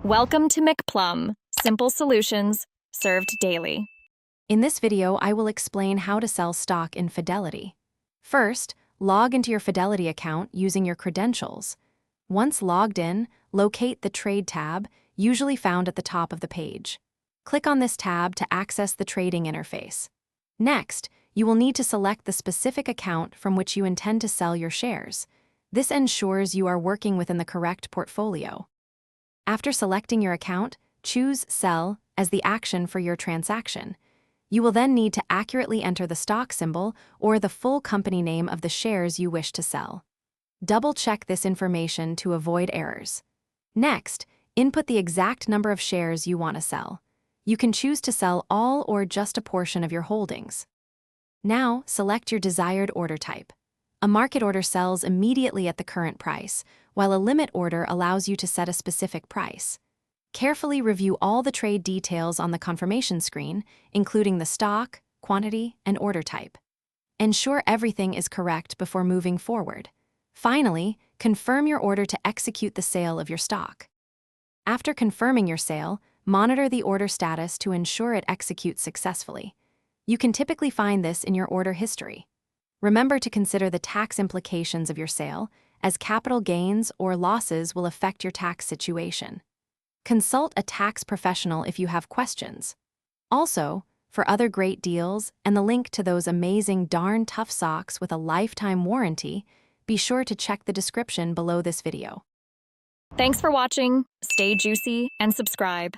Welcome to McPlum, simple solutions served daily. In this video, I will explain how to sell stock in Fidelity. First, log into your Fidelity account using your credentials. Once logged in, locate the Trade tab, usually found at the top of the page. Click on this tab to access the trading interface. Next, you will need to select the specific account from which you intend to sell your shares. This ensures you are working within the correct portfolio. After selecting your account, choose Sell as the action for your transaction. You will then need to accurately enter the stock symbol or the full company name of the shares you wish to sell. Double-check this information to avoid errors. Next, input the exact number of shares you want to sell. You can choose to sell all or just a portion of your holdings. Now, select your desired order type. A market order sells immediately at the current price, while a limit order allows you to set a specific price. Carefully review all the trade details on the confirmation screen, including the stock, quantity, and order type. Ensure everything is correct before moving forward. Finally, confirm your order to execute the sale of your stock. After confirming your sale, monitor the order status to ensure it executes successfully. You can typically find this in your order history. Remember to consider the tax implications of your sale, as capital gains or losses will affect your tax situation. Consult a tax professional if you have questions. Also, for other great deals and the link to those amazing darn tough socks with a lifetime warranty, be sure to check the description below this video. Thanks for watching. Stay juicy and subscribe.